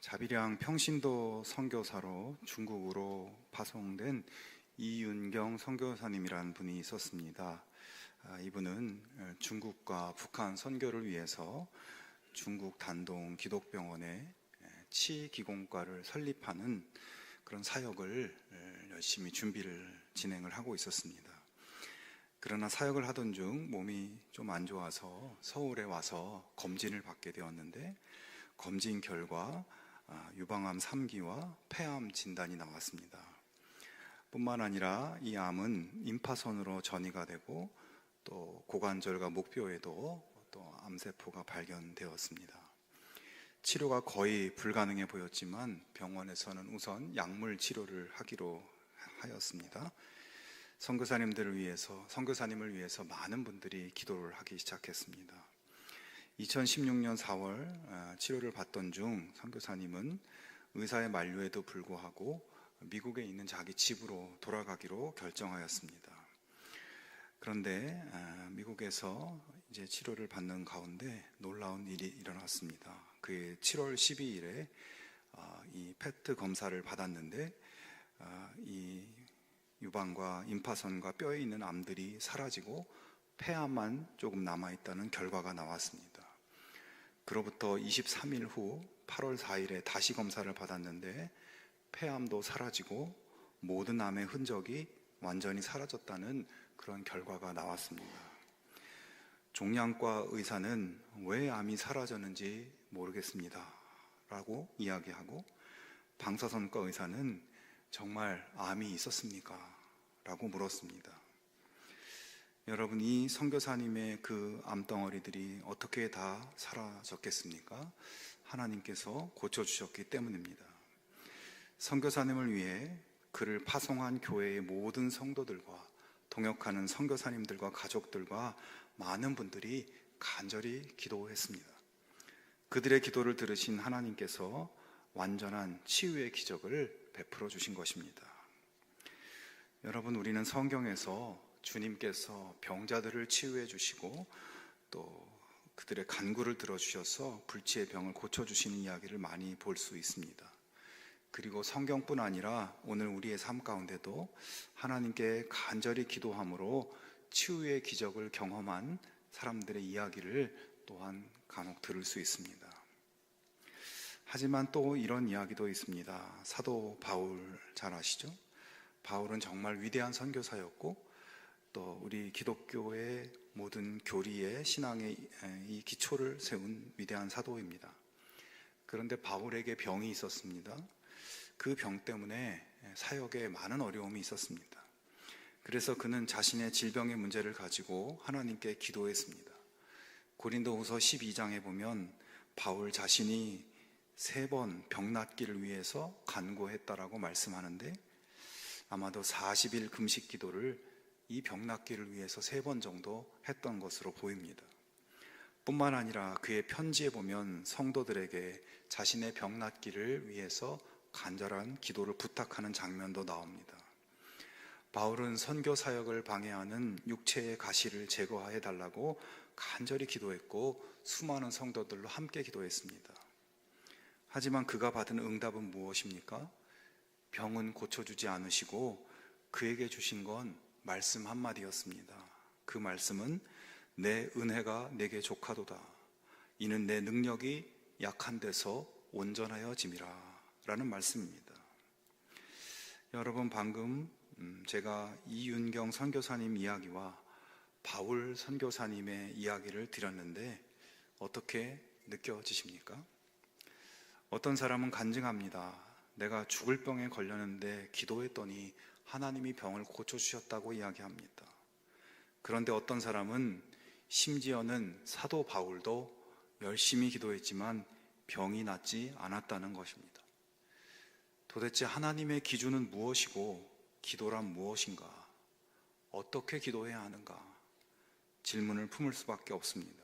자비량 평신도 선교사로 중국으로 파송된 이윤경 선교사님이라는 분이 있었습니다. 이분은 중국과 북한 선교를 위해서 중국 단동 기독병원에 치기공과를 설립하는 그런 사역을 열심히 진행을 하고 있었습니다. 그러나 사역을 하던 중 몸이 좀 안 좋아서 서울에 와서 검진을 받게 되었는데, 검진 결과 유방암 3기와 폐암 진단이 나왔습니다. 뿐만 아니라 이 암은 임파선으로 전이가 되고 또 고관절과 목뼈에도 또 암세포가 발견되었습니다. 치료가 거의 불가능해 보였지만 병원에서는 우선 약물 치료를 하기로 하였습니다. 선교사님을 위해서 많은 분들이 기도를 하기 시작했습니다. 2016년 4월 치료를 받던 중 선교사님은 의사의 만류에도 불구하고 미국에 있는 자기 집으로 돌아가기로 결정하였습니다. 그런데 미국에서 이제 치료를 받는 가운데 놀라운 일이 일어났습니다. 그해 7월 12일에 이 페트 검사를 받았는데 이 유방과 임파선과 뼈에 있는 암들이 사라지고 폐암만 조금 남아있다는 결과가 나왔습니다. 그로부터 23일 후 8월 4일에 다시 검사를 받았는데 폐암도 사라지고 모든 암의 흔적이 완전히 사라졌다는 그런 결과가 나왔습니다. 종양과 의사는 왜 암이 사라졌는지 모르겠습니다 라고 이야기하고, 방사선과 의사는 정말 암이 있었습니까? 라고 물었습니다. 여러분, 이 선교사님의 그 암덩어리들이 어떻게 다 사라졌겠습니까? 하나님께서 고쳐주셨기 때문입니다. 선교사님을 위해 그를 파송한 교회의 모든 성도들과 동역하는 선교사님들과 가족들과 많은 분들이 간절히 기도했습니다. 그들의 기도를 들으신 하나님께서 완전한 치유의 기적을 베풀어 주신 것입니다. 여러분, 우리는 성경에서 주님께서 병자들을 치유해 주시고 또 그들의 간구를 들어주셔서 불치의 병을 고쳐주시는 이야기를 많이 볼 수 있습니다. 그리고 성경뿐 아니라 오늘 우리의 삶 가운데도 하나님께 간절히 기도함으로 치유의 기적을 경험한 사람들의 이야기를 또한 간혹 들을 수 있습니다. 하지만 또 이런 이야기도 있습니다. 사도 바울 잘 아시죠? 바울은 정말 위대한 선교사였고 또 우리 기독교의 모든 교리의 신앙의 이 기초를 세운 위대한 사도입니다. 그런데 바울에게 병이 있었습니다. 그 병 때문에 사역에 많은 어려움이 있었습니다. 그래서 그는 자신의 질병의 문제를 가지고 하나님께 기도했습니다. 고린도후서 12장에 보면 바울 자신이 3번 병 낫기를 위해서 간구했다라고 말씀하는데, 아마도 40일 금식 기도를 이 병 낫기를 위해서 3번 정도 했던 것으로 보입니다. 뿐만 아니라 그의 편지에 보면 성도들에게 자신의 병 낫기를 위해서 간절한 기도를 부탁하는 장면도 나옵니다. 바울은 선교 사역을 방해하는 육체의 가시를 제거해 달라고 간절히 기도했고 수많은 성도들로 함께 기도했습니다. 하지만 그가 받은 응답은 무엇입니까? 병은 고쳐주지 않으시고 그에게 주신 건 말씀 한마디였습니다. 그 말씀은 내 은혜가 내게 족하도다. 이는 내 능력이 약한 데서 온전하여짐이라 라는 말씀입니다. 여러분, 방금 제가 이윤경 선교사님 이야기와 바울 선교사님의 이야기를 드렸는데 어떻게 느껴지십니까? 어떤 사람은 간증합니다. 내가 죽을 병에 걸렸는데 기도했더니 하나님이 병을 고쳐주셨다고 이야기합니다. 그런데 어떤 사람은 심지어는 사도 바울도 열심히 기도했지만 병이 낫지 않았다는 것입니다. 도대체 하나님의 기준은 무엇이고 기도란 무엇인가? 어떻게 기도해야 하는가? 질문을 품을 수밖에 없습니다.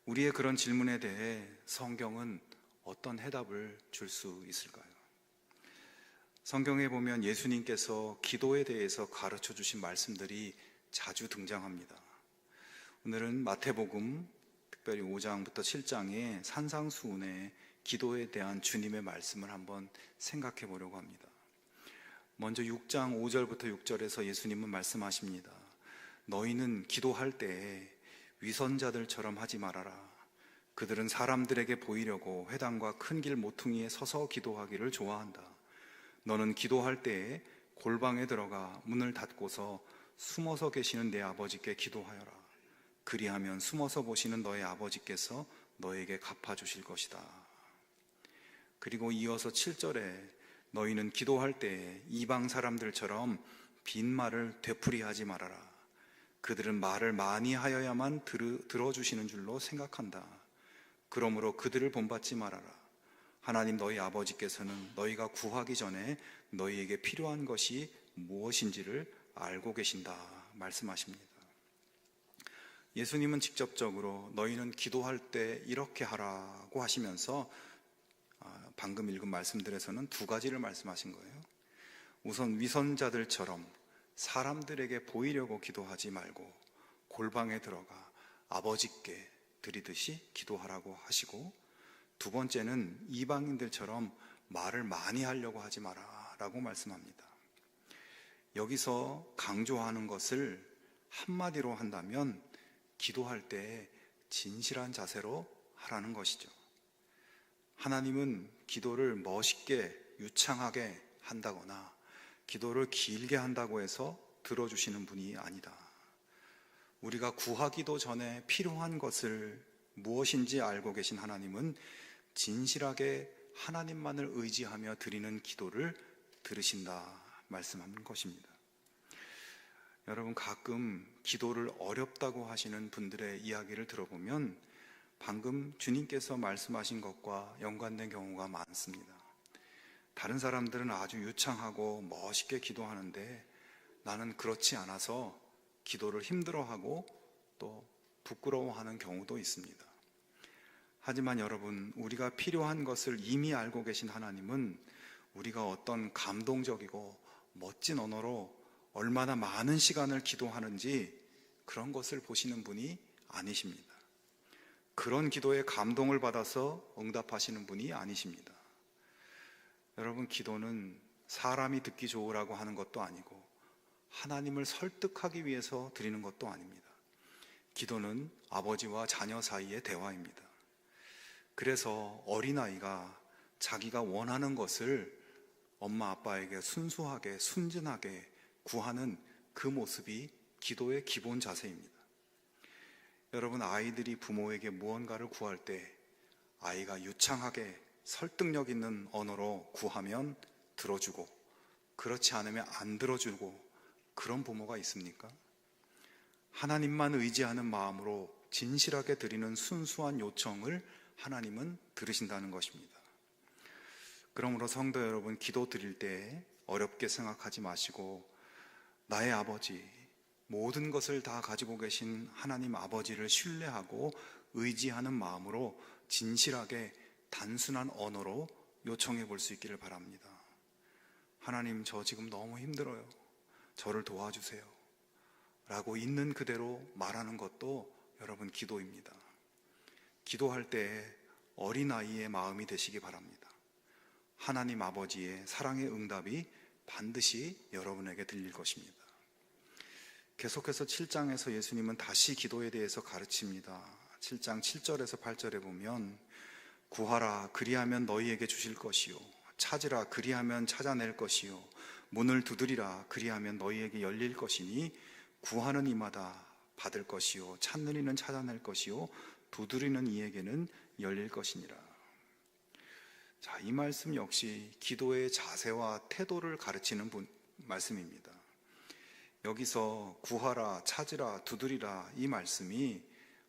우리의 그런 질문에 대해 성경은 어떤 해답을 줄 수 있을까요? 성경에 보면 예수님께서 기도에 대해서 가르쳐 주신 말씀들이 자주 등장합니다. 오늘은 마태복음 특별히 5장부터 7장의 산상수훈의 기도에 대한 주님의 말씀을 한번 생각해 보려고 합니다. 먼저 6장 5절부터 6절에서 예수님은 말씀하십니다. 너희는 기도할 때에 위선자들처럼 하지 말아라. 그들은 사람들에게 보이려고 회당과 큰 길 모퉁이에 서서 기도하기를 좋아한다. 너는 기도할 때에 골방에 들어가 문을 닫고서 숨어서 계시는 내 아버지께 기도하여라. 그리하면 숨어서 보시는 너의 아버지께서 너에게 갚아주실 것이다. 그리고 이어서 7절에 너희는 기도할 때에 이방 사람들처럼 빈말을 되풀이하지 말아라. 그들은 말을 많이 하여야만 들어주시는 줄로 생각한다. 그러므로 그들을 본받지 말아라. 하나님 너희 아버지께서는 너희가 구하기 전에 너희에게 필요한 것이 무엇인지를 알고 계신다 말씀하십니다. 예수님은 직접적으로 너희는 기도할 때 이렇게 하라고 하시면서 방금 읽은 말씀들에서는 두 가지를 말씀하신 거예요. 우선 위선자들처럼 사람들에게 보이려고 기도하지 말고 골방에 들어가 아버지께 드리듯이 기도하라고 하시고, 두 번째는 이방인들처럼 말을 많이 하려고 하지 마라 라고 말씀합니다. 여기서 강조하는 것을 한마디로 한다면 기도할 때 진실한 자세로 하라는 것이죠. 하나님은 기도를 멋있게 유창하게 한다거나 기도를 길게 한다고 해서 들어주시는 분이 아니다. 우리가 구하기도 전에 필요한 것을 무엇인지 알고 계신 하나님은 진실하게 하나님만을 의지하며 드리는 기도를 들으신다 말씀하는 것입니다. 여러분, 가끔 기도를 어렵다고 하시는 분들의 이야기를 들어보면 방금 주님께서 말씀하신 것과 연관된 경우가 많습니다. 다른 사람들은 아주 유창하고 멋있게 기도하는데 나는 그렇지 않아서 기도를 힘들어하고 또 부끄러워하는 경우도 있습니다. 하지만 여러분, 우리가 필요한 것을 이미 알고 계신 하나님은 우리가 어떤 감동적이고 멋진 언어로 얼마나 많은 시간을 기도하는지 그런 것을 보시는 분이 아니십니다. 그런 기도에 감동을 받아서 응답하시는 분이 아니십니다. 여러분, 기도는 사람이 듣기 좋으라고 하는 것도 아니고 하나님을 설득하기 위해서 드리는 것도 아닙니다. 기도는 아버지와 자녀 사이의 대화입니다. 그래서 어린아이가 자기가 원하는 것을 엄마 아빠에게 순수하게 순진하게 구하는 그 모습이 기도의 기본 자세입니다. 여러분, 아이들이 부모에게 무언가를 구할 때 아이가 유창하게 설득력 있는 언어로 구하면 들어주고 그렇지 않으면 안 들어주고 그런 부모가 있습니까? 하나님만 의지하는 마음으로 진실하게 드리는 순수한 요청을 하나님은 들으신다는 것입니다. 그러므로 성도 여러분, 기도 드릴 때 어렵게 생각하지 마시고 나의 아버지, 모든 것을 다 가지고 계신 하나님 아버지를 신뢰하고 의지하는 마음으로 진실하게 단순한 언어로 요청해 볼 수 있기를 바랍니다. 하나님, 저 지금 너무 힘들어요. 저를 도와주세요. 라고 있는 그대로 말하는 것도 여러분 기도입니다. 기도할 때 어린아이의 마음이 되시기 바랍니다. 하나님 아버지의 사랑의 응답이 반드시 여러분에게 들릴 것입니다. 계속해서 7장에서 예수님은 다시 기도에 대해서 가르칩니다. 7장 7절에서 8절에 보면 구하라 그리하면 너희에게 주실 것이요 찾으라 그리하면 찾아낼 것이요 문을 두드리라 그리하면 너희에게 열릴 것이니 구하는 이마다 받을 것이요 찾는 이는 찾아낼 것이요 두드리는 이에게는 열릴 것이니라. 자, 이 말씀 역시 기도의 자세와 태도를 가르치는 말씀입니다. 여기서 구하라, 찾으라, 두드리라 이 말씀이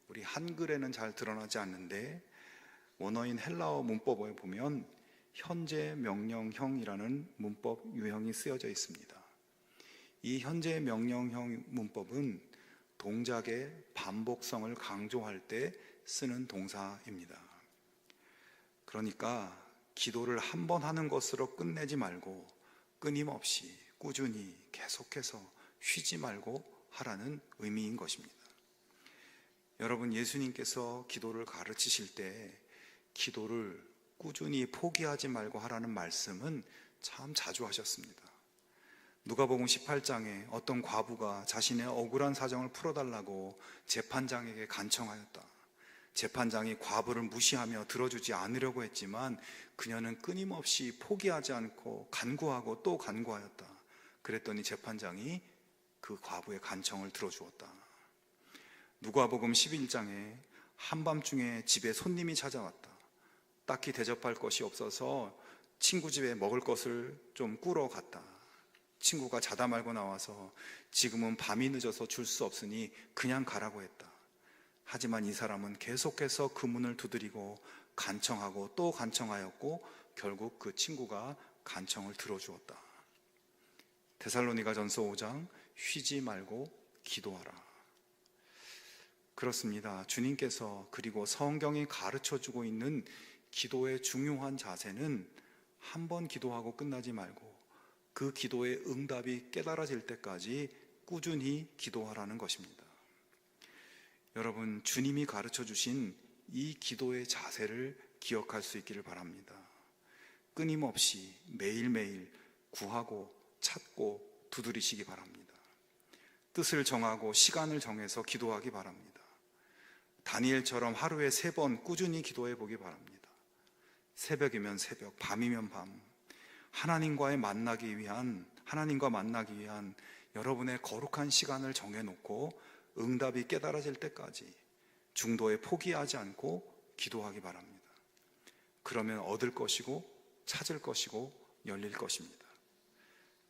우리 한글에는 잘 드러나지 않는데 원어인 헬라어 문법에 보면 현재 명령형이라는 문법 유형이 쓰여져 있습니다. 이 현재 명령형 문법은 동작의 반복성을 강조할 때 쓰는 동사입니다. 그러니까 기도를 한 번 하는 것으로 끝내지 말고 끊임없이 꾸준히 계속해서 쉬지 말고 하라는 의미인 것입니다. 여러분, 예수님께서 기도를 가르치실 때 기도를 꾸준히 포기하지 말고 하라는 말씀은 참 자주 하셨습니다. 누가복음 18장에 어떤 과부가 자신의 억울한 사정을 풀어달라고 재판장에게 간청하였다. 재판장이 과부를 무시하며 들어주지 않으려고 했지만 그녀는 끊임없이 포기하지 않고 간구하고 또 간구하였다. 그랬더니 재판장이 그 과부의 간청을 들어주었다. 누가복음 11장에 한밤중에 집에 손님이 찾아왔다. 딱히 대접할 것이 없어서 친구 집에 먹을 것을 좀 꾸러 갔다. 친구가 자다 말고 나와서 지금은 밤이 늦어서 줄 수 없으니 그냥 가라고 했다. 하지만 이 사람은 계속해서 그 문을 두드리고 간청하고 또 간청하였고 결국 그 친구가 간청을 들어주었다. 데살로니가전서 5장 쉬지 말고 기도하라. 그렇습니다. 주님께서 그리고 성경이 가르쳐주고 있는 기도의 중요한 자세는 한 번 기도하고 끝나지 말고 그 기도의 응답이 깨달아질 때까지 꾸준히 기도하라는 것입니다. 여러분, 주님이 가르쳐 주신 이 기도의 자세를 기억할 수 있기를 바랍니다. 끊임없이 매일매일 구하고 찾고 두드리시기 바랍니다. 뜻을 정하고 시간을 정해서 기도하기 바랍니다. 다니엘처럼 하루에 3번 꾸준히 기도해 보기 바랍니다. 새벽이면 새벽, 밤이면 밤, 하나님과 만나기 위한 여러분의 거룩한 시간을 정해놓고 응답이 깨달아질 때까지 중도에 포기하지 않고 기도하기 바랍니다. 그러면 얻을 것이고 찾을 것이고 열릴 것입니다.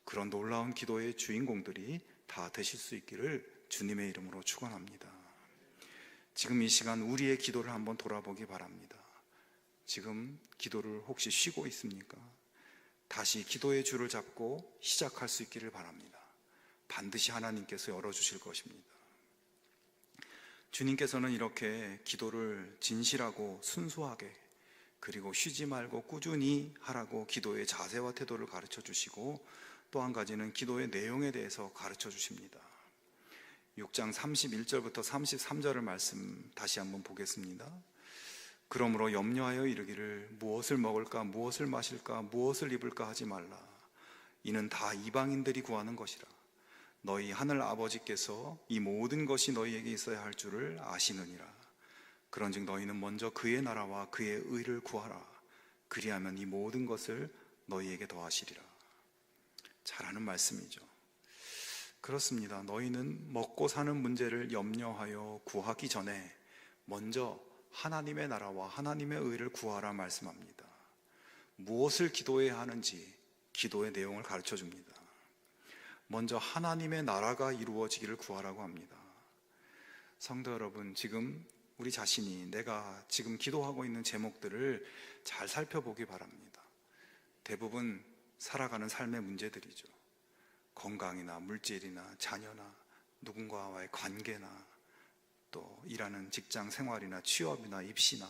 그런 놀라운 기도의 주인공들이 다 되실 수 있기를 주님의 이름으로 축원합니다. 지금 이 시간 우리의 기도를 한번 돌아보기 바랍니다. 지금 기도를 혹시 쉬고 있습니까? 다시 기도의 줄을 잡고 시작할 수 있기를 바랍니다. 반드시 하나님께서 열어주실 것입니다. 주님께서는 이렇게 기도를 진실하고 순수하게 그리고 쉬지 말고 꾸준히 하라고 기도의 자세와 태도를 가르쳐 주시고 또 한 가지는 기도의 내용에 대해서 가르쳐 주십니다. 6장 31절부터 33절의 말씀 다시 한번 보겠습니다. 그러므로 염려하여 이르기를 무엇을 먹을까 무엇을 마실까 무엇을 입을까 하지 말라. 이는 다 이방인들이 구하는 것이라. 너희 하늘 아버지께서 이 모든 것이 너희에게 있어야 할 줄을 아시느니라. 그런즉 너희는 먼저 그의 나라와 그의 의를 구하라. 그리하면 이 모든 것을 너희에게 더하시리라. 잘하는 말씀이죠. 그렇습니다. 너희는 먹고 사는 문제를 염려하여 구하기 전에 먼저 하나님의 나라와 하나님의 의를 구하라 말씀합니다. 무엇을 기도해야 하는지 기도의 내용을 가르쳐 줍니다. 먼저 하나님의 나라가 이루어지기를 구하라고 합니다. 성도 여러분, 지금 우리 자신이 내가 지금 기도하고 있는 제목들을 잘 살펴보기 바랍니다. 대부분 살아가는 삶의 문제들이죠. 건강이나 물질이나 자녀나 누군가와의 관계나 또 일하는 직장 생활이나 취업이나 입시나.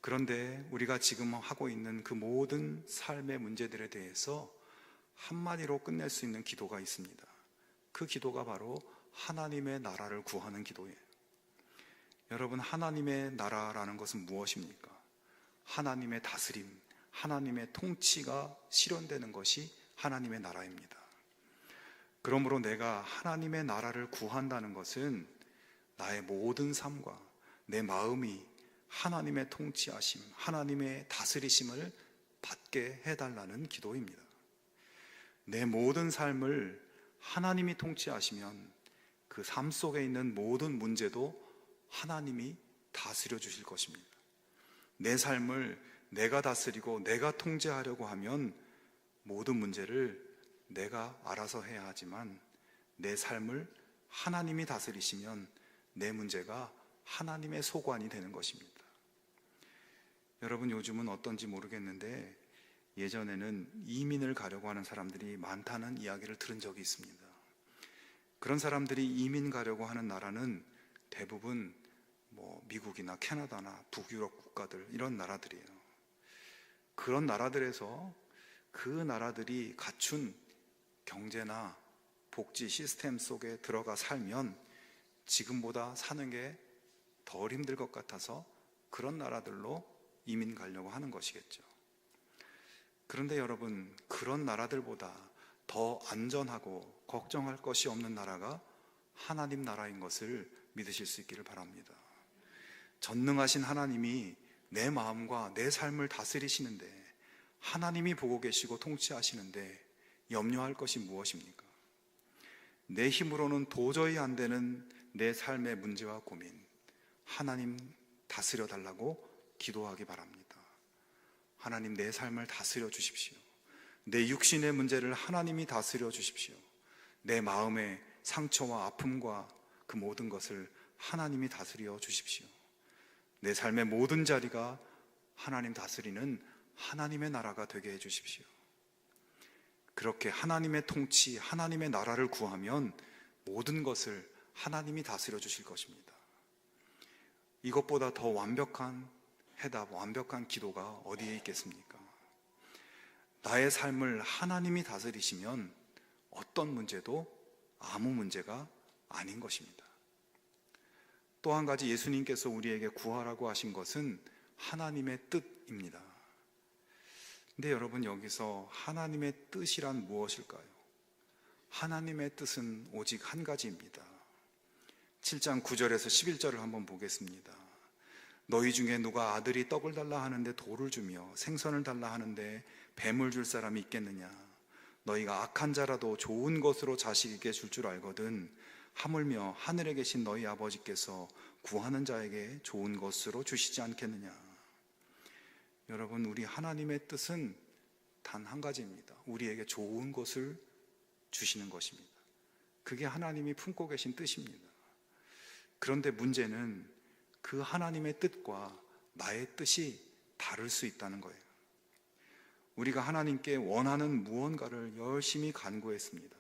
그런데 우리가 지금 하고 있는 그 모든 삶의 문제들에 대해서 한마디로 끝낼 수 있는 기도가 있습니다. 그 기도가 바로 하나님의 나라를 구하는 기도예요. 여러분, 하나님의 나라라는 것은 무엇입니까? 하나님의 다스림, 하나님의 통치가 실현되는 것이 하나님의 나라입니다. 그러므로 내가 하나님의 나라를 구한다는 것은 나의 모든 삶과 내 마음이 하나님의 통치하심, 하나님의 다스리심을 받게 해달라는 기도입니다. 내 모든 삶을 하나님이 통치하시면 그 삶 속에 있는 모든 문제도 하나님이 다스려 주실 것입니다. 내 삶을 내가 다스리고 내가 통제하려고 하면 모든 문제를 내가 알아서 해야 하지만 내 삶을 하나님이 다스리시면 내 문제가 하나님의 소관이 되는 것입니다. 여러분, 요즘은 어떤지 모르겠는데 예전에는 이민을 가려고 하는 사람들이 많다는 이야기를 들은 적이 있습니다. 그런 사람들이 이민 가려고 하는 나라는 대부분 미국이나 캐나다나 북유럽 국가들, 이런 나라들이에요. 그런 나라들에서 그 나라들이 갖춘 경제나 복지 시스템 속에 들어가 살면 지금보다 사는 게 덜 힘들 것 같아서 그런 나라들로 이민 가려고 하는 것이겠죠. 그런데 여러분, 그런 나라들보다 더 안전하고 걱정할 것이 없는 나라가 하나님 나라인 것을 믿으실 수 있기를 바랍니다. 전능하신 하나님이 내 마음과 내 삶을 다스리시는데, 하나님이 보고 계시고 통치하시는데 염려할 것이 무엇입니까? 내 힘으로는 도저히 안 되는 내 삶의 문제와 고민, 하나님 다스려 달라고 기도하기 바랍니다. 하나님, 내 삶을 다스려 주십시오. 내 육신의 문제를 하나님이 다스려 주십시오. 내 마음의 상처와 아픔과 그 모든 것을 하나님이 다스려 주십시오. 내 삶의 모든 자리가 하나님 다스리는 하나님의 나라가 되게 해 주십시오. 그렇게 하나님의 통치, 하나님의 나라를 구하면 모든 것을 하나님이 다스려 주실 것입니다. 이것보다 더 완벽한 해답, 완벽한 기도가 어디에 있겠습니까? 나의 삶을 하나님이 다스리시면 어떤 문제도 아무 문제가 아닌 것입니다. 또 한 가지, 예수님께서 우리에게 구하라고 하신 것은 하나님의 뜻입니다. 근데 여러분, 여기서 하나님의 뜻이란 무엇일까요? 하나님의 뜻은 오직 한 가지입니다. 7장 9절에서 11절을 한번 보겠습니다. 너희 중에 누가 아들이 떡을 달라 하는데 돌을 주며 생선을 달라 하는데 뱀을 줄 사람이 있겠느냐? 너희가 악한 자라도 좋은 것으로 자식에게 줄 줄 알거든 하물며 하늘에 계신 너희 아버지께서 구하는 자에게 좋은 것으로 주시지 않겠느냐? 여러분, 우리 하나님의 뜻은 단 한 가지입니다. 우리에게 좋은 것을 주시는 것입니다. 그게 하나님이 품고 계신 뜻입니다. 그런데 문제는 그 하나님의 뜻과 나의 뜻이 다를 수 있다는 거예요. 우리가 하나님께 원하는 무언가를 열심히 간구했습니다.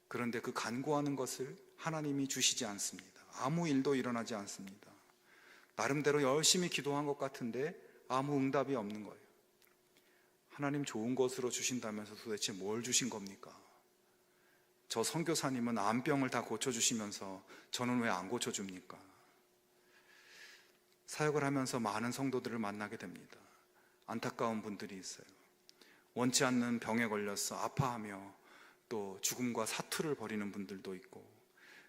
그런데 그 간구하는 것을 하나님이 주시지 않습니다. 아무 일도 일어나지 않습니다. 나름대로 열심히 기도한 것 같은데 아무 응답이 없는 거예요. 하나님 좋은 것으로 주신다면서 도대체 뭘 주신 겁니까? 저 선교사님은 암병을 다 고쳐주시면서 저는 왜 안 고쳐줍니까? 사역을 하면서 많은 성도들을 만나게 됩니다. 안타까운 분들이 있어요. 원치 않는 병에 걸려서 아파하며 또 죽음과 사투를 벌이는 분들도 있고,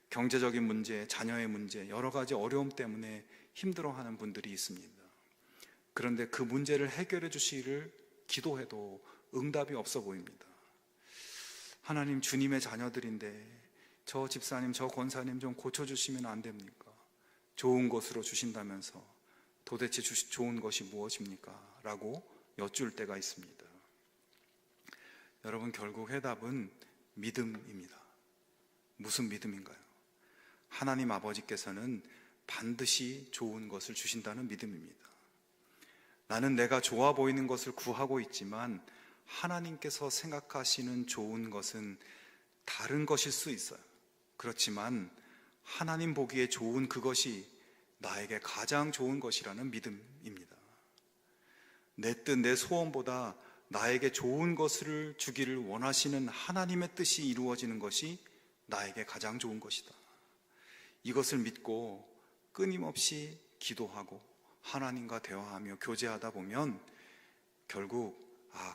경제적인 문제, 자녀의 문제, 여러 가지 어려움 때문에 힘들어하는 분들이 있습니다. 그런데 그 문제를 해결해 주시기를 기도해도 응답이 없어 보입니다. 하나님, 주님의 자녀들인데 저 집사님, 저 권사님 좀 고쳐주시면 안 됩니까? 좋은 것으로 주신다면서 도대체 좋은 것이 무엇입니까? 라고 여쭐 때가 있습니다. 여러분, 결국 해답은 믿음입니다. 무슨 믿음인가요? 하나님 아버지께서는 반드시 좋은 것을 주신다는 믿음입니다. 나는 내가 좋아 보이는 것을 구하고 있지만 하나님께서 생각하시는 좋은 것은 다른 것일 수 있어요. 그렇지만 하나님 보기에 좋은 그것이 나에게 가장 좋은 것이라는 믿음입니다. 내 뜻, 내 소원보다 나에게 좋은 것을 주기를 원하시는 하나님의 뜻이 이루어지는 것이 나에게 가장 좋은 것이다. 이것을 믿고 끊임없이 기도하고 하나님과 대화하며 교제하다 보면 결국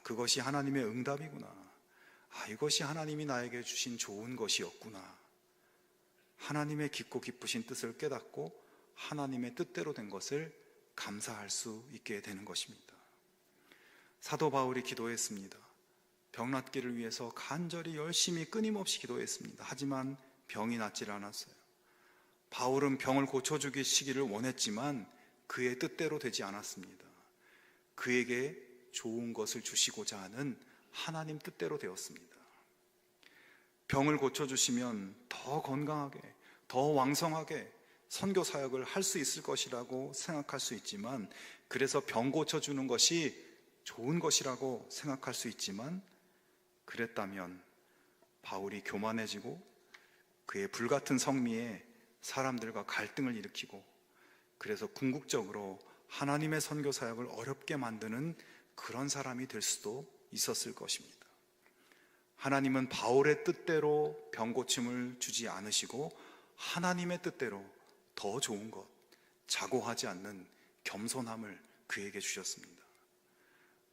그것이 하나님의 응답이구나, 이것이 하나님이 나에게 주신 좋은 것이었구나, 하나님의 깊고 기쁘신 뜻을 깨닫고 하나님의 뜻대로 된 것을 감사할 수 있게 되는 것입니다. 사도 바울이 기도했습니다. 병 낫기를 위해서 간절히 열심히 끊임없이 기도했습니다. 하지만 병이 낫질 않았어요. 바울은 병을 고쳐주시기를 원했지만 그의 뜻대로 되지 않았습니다. 그에게 좋은 것을 주시고자 하는 하나님 뜻대로 되었습니다. 병을 고쳐주시면 더 건강하게, 더 왕성하게 선교 사역을 할 수 있을 것이라고 생각할 수 있지만, 그래서 병 고쳐주는 것이 좋은 것이라고 생각할 수 있지만, 그랬다면 바울이 교만해지고 그의 불같은 성미에 사람들과 갈등을 일으키고, 그래서 궁극적으로 하나님의 선교 사역을 어렵게 만드는 그런 사람이 될 수도 있었을 것입니다. 하나님은 바울의 뜻대로 병고침을 주지 않으시고 하나님의 뜻대로 더 좋은 것, 자고하지 않는 겸손함을 그에게 주셨습니다.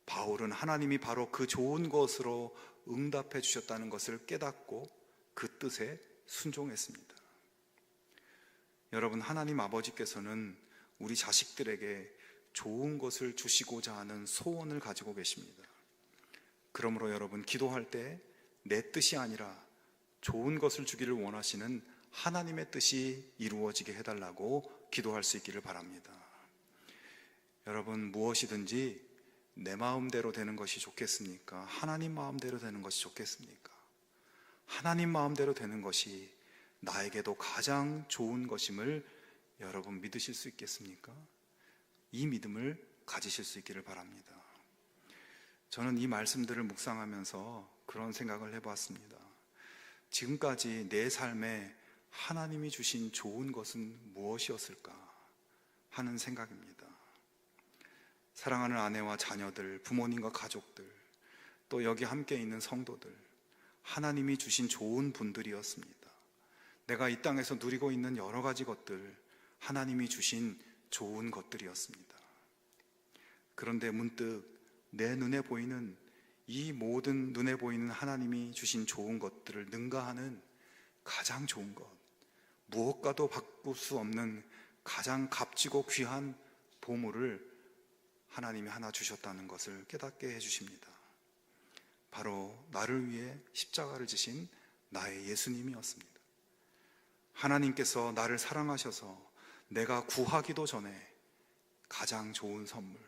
바울은 하나님이 바로 그 좋은 것으로 응답해 주셨다는 것을 깨닫고 그 뜻에 순종했습니다. 여러분, 하나님 아버지께서는 우리 자식들에게 좋은 것을 주시고자 하는 소원을 가지고 계십니다. 그러므로 여러분, 기도할 때 내 뜻이 아니라 좋은 것을 주기를 원하시는 하나님의 뜻이 이루어지게 해달라고 기도할 수 있기를 바랍니다. 여러분, 무엇이든지 내 마음대로 되는 것이 좋겠습니까? 하나님 마음대로 되는 것이 좋겠습니까? 하나님 마음대로 되는 것이 나에게도 가장 좋은 것임을 여러분 믿으실 수 있겠습니까? 이 믿음을 가지실 수 있기를 바랍니다. 저는 이 말씀들을 묵상하면서 그런 생각을 해보았습니다. 지금까지 내 삶에 하나님이 주신 좋은 것은 무엇이었을까 하는 생각입니다. 사랑하는 아내와 자녀들, 부모님과 가족들, 또 여기 함께 있는 성도들, 하나님이 주신 좋은 분들이었습니다. 내가 이 땅에서 누리고 있는 여러 가지 것들, 하나님이 주신 좋은 것들이었습니다. 그런데 문득 내 눈에 보이는 이 모든 눈에 보이는 하나님이 주신 좋은 것들을 능가하는 가장 좋은 것, 무엇과도 바꿀 수 없는 가장 값지고 귀한 보물을 하나님이 하나 주셨다는 것을 깨닫게 해주십니다. 바로 나를 위해 십자가를 지신 나의 예수님이었습니다. 하나님께서 나를 사랑하셔서 내가 구하기도 전에 가장 좋은 선물,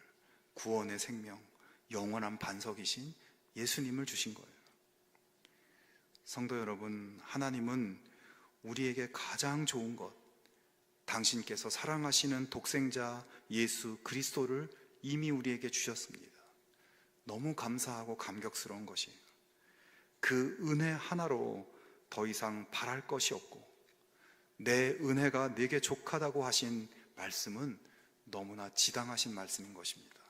구원의 생명, 영원한 반석이신 예수님을 주신 거예요. 성도 여러분, 하나님은 우리에게 가장 좋은 것, 당신께서 사랑하시는 독생자 예수 그리스도를 이미 우리에게 주셨습니다. 너무 감사하고 감격스러운 것이에요. 그 은혜 하나로 더 이상 바랄 것이 없고, 내 은혜가 내게 족하다고 하신 말씀은 너무나 지당하신 말씀인 것입니다.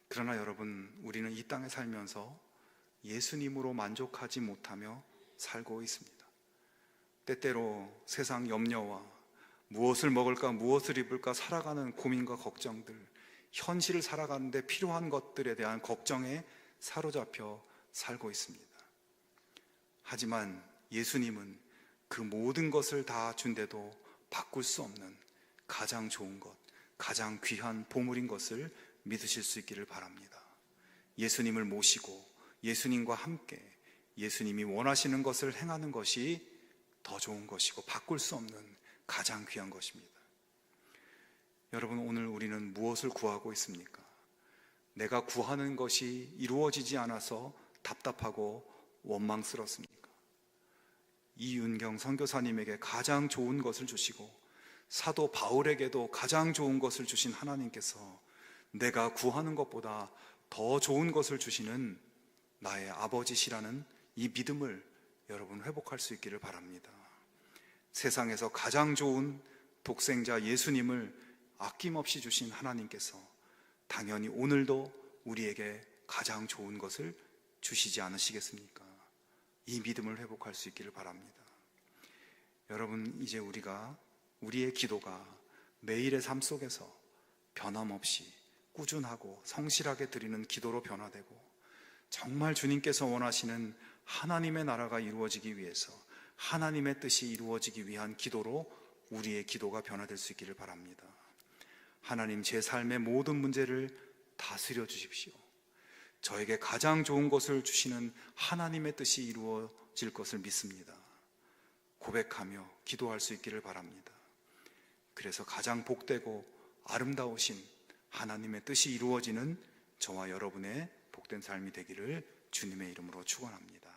그러나 여러분, 우리는 이 땅에 살면서 예수님으로 만족하지 못하며 살고 있습니다. 때때로 세상 염려와 무엇을 먹을까, 무엇을 입을까 살아가는 고민과 걱정들, 현실을 살아가는데 필요한 것들에 대한 걱정에 사로잡혀 살고 있습니다. 하지만 예수님은 그 모든 것을 다 준데도 바꿀 수 없는 가장 좋은 것, 가장 귀한 보물인 것을 믿으실 수 있기를 바랍니다. 예수님을 모시고 예수님과 함께 예수님이 원하시는 것을 행하는 것이 더 좋은 것이고 바꿀 수 없는 가장 귀한 것입니다. 여러분, 오늘 우리는 무엇을 구하고 있습니까? 내가 구하는 것이 이루어지지 않아서 답답하고 원망스럽습니까? 이윤경 선교사님에게 가장 좋은 것을 주시고 사도 바울에게도 가장 좋은 것을 주신 하나님께서 내가 구하는 것보다 더 좋은 것을 주시는 나의 아버지시라는 이 믿음을 여러분 회복할 수 있기를 바랍니다. 세상에서 가장 좋은 독생자 예수님을 아낌없이 주신 하나님께서 당연히 오늘도 우리에게 가장 좋은 것을 주시지 않으시겠습니까? 이 믿음을 회복할 수 있기를 바랍니다. 여러분, 이제 우리의 기도가 매일의 삶 속에서 변함없이 꾸준하고 성실하게 드리는 기도로 변화되고, 정말 주님께서 원하시는 하나님의 나라가 이루어지기 위해서 하나님의 뜻이 이루어지기 위한 기도로 우리의 기도가 변화될 수 있기를 바랍니다. 하나님, 제 삶의 모든 문제를 다스려 주십시오. 저에게 가장 좋은 것을 주시는 하나님의 뜻이 이루어질 것을 믿습니다. 고백하며 기도할 수 있기를 바랍니다. 그래서 가장 복되고 아름다우신 하나님의 뜻이 이루어지는 저와 여러분의 복된 삶이 되기를 주님의 이름으로 축원합니다.